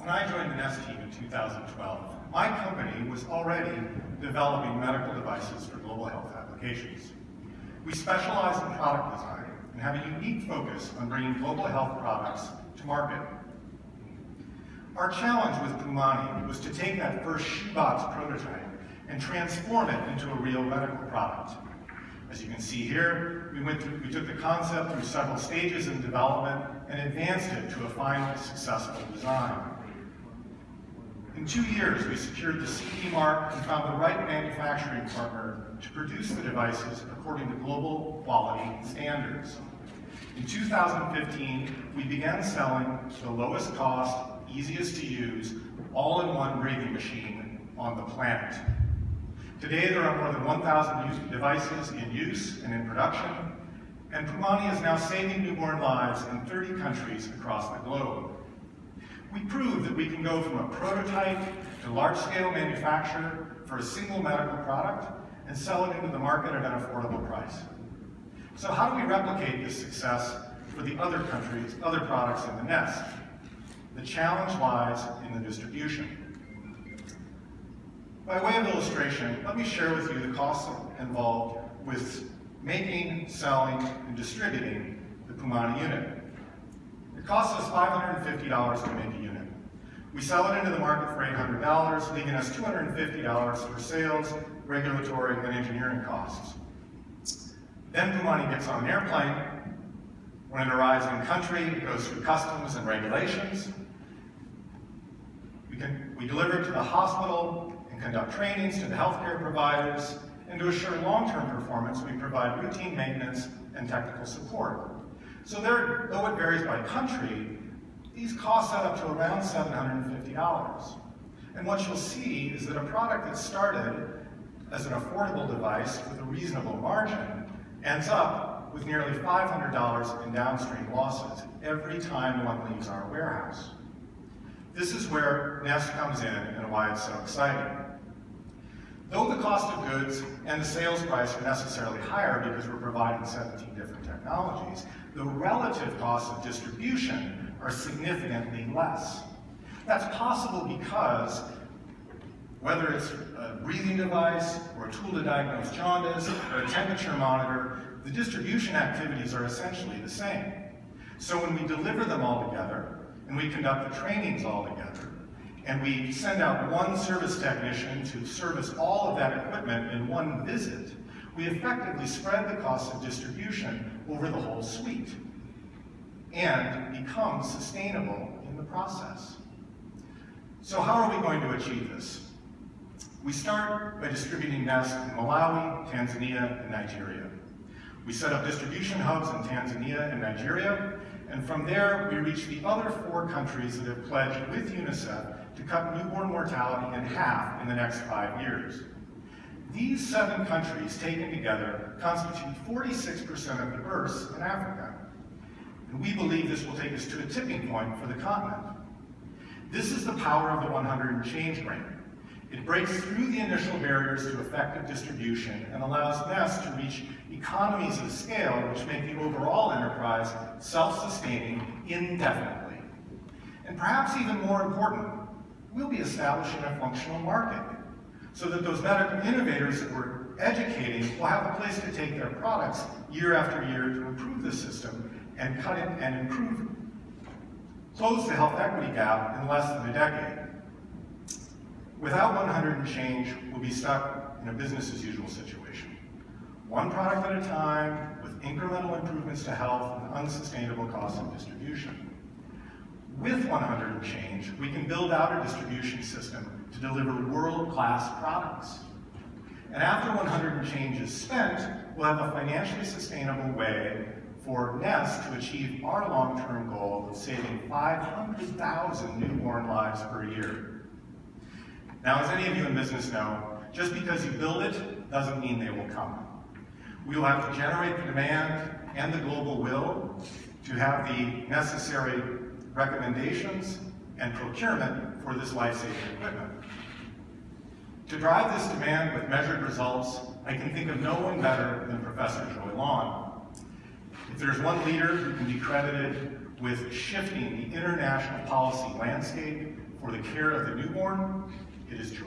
When I joined the NEST team in 2012, my company was already developing medical devices for global health applications. We specialize in product design and have a unique focus on bringing global health products to market. Our challenge with Pumani was to take that first shoebox prototype and transform it into a real medical product. As you can see here, we took the concept through several stages in development and advanced it to a final successful design. In 2 years, we secured the CE mark and found the right manufacturing partner to produce the devices according to global quality standards. In 2015, we began selling the lowest cost, easiest to use, all-in-one breathing machine on the planet. Today, there are more than 1,000 devices in use and in production, and Pumani is now saving newborn lives in 30 countries across the globe. We proved that we can go from a prototype to large-scale manufacture for a single medical product and sell it into the market at an affordable price. So how do we replicate this success for the other countries, other products in the NEST? The challenge lies in the distribution. By way of illustration, let me share with you the costs involved with making, selling, and distributing the Pumani unit. It costs us $550 to make a unit. We sell it into the market for $800, leaving us $250 for sales, regulatory, and engineering costs. Then Pumani gets on an airplane. When it arrives in country, it goes through customs and regulations. We deliver it to the hospital and conduct trainings to the healthcare providers, and to assure long-term performance, we provide routine maintenance and technical support. So though it varies by country, these costs add up to around $750. And what you'll see is that a product that started as an affordable device with a reasonable margin ends up with nearly $500 in downstream losses every time one leaves our warehouse. This is where NEST comes in and why it's so exciting. Though the cost of goods and the sales price are necessarily higher because we're providing 17 different technologies, the relative costs of distribution are significantly less. That's possible because whether it's a breathing device or a tool to diagnose jaundice or a temperature monitor, the distribution activities are essentially the same. So when we deliver them all together, and we conduct the trainings all together, and we send out one service technician to service all of that equipment in one visit, we effectively spread the cost of distribution over the whole suite and become sustainable in the process. So how are we going to achieve this? We start by distributing NEST in Malawi, Tanzania, and Nigeria. We set up distribution hubs in Tanzania and Nigeria, and from there, we reach the other 4 countries that have pledged with UNICEF to cut newborn mortality in half in the next 5 years. These 7 countries, taken together, constitute 46% of the births in Africa. And we believe this will take us to a tipping point for the continent. This is the power of the 100&Change grant. It breaks through the initial barriers to effective distribution and allows NEST to reach economies of scale which make the overall enterprise self-sustaining indefinitely. And perhaps even more important, we'll be establishing a functional market so that those medical innovators that we're educating will have a place to take their products year after year to improve the system and cut it and close the health equity gap in less than a decade. Without 100&Change, we'll be stuck in a business-as-usual situation. One product at a time, with incremental improvements to health and unsustainable costs of distribution. With 100&Change, we can build out a distribution system to deliver world-class products. And after 100&Change is spent, we'll have a financially sustainable way for NEST to achieve our long-term goal of saving 500,000 newborn lives per year. Now, as any of you in business know, just because you build it doesn't mean they will come. We will have to generate the demand and the global will to have the necessary recommendations and procurement for this life-saving equipment. To drive this demand with measured results, I can think of no one better than Professor Joy Long. If there's one leader who can be credited with shifting the international policy landscape for the care of the newborn, it is Joy.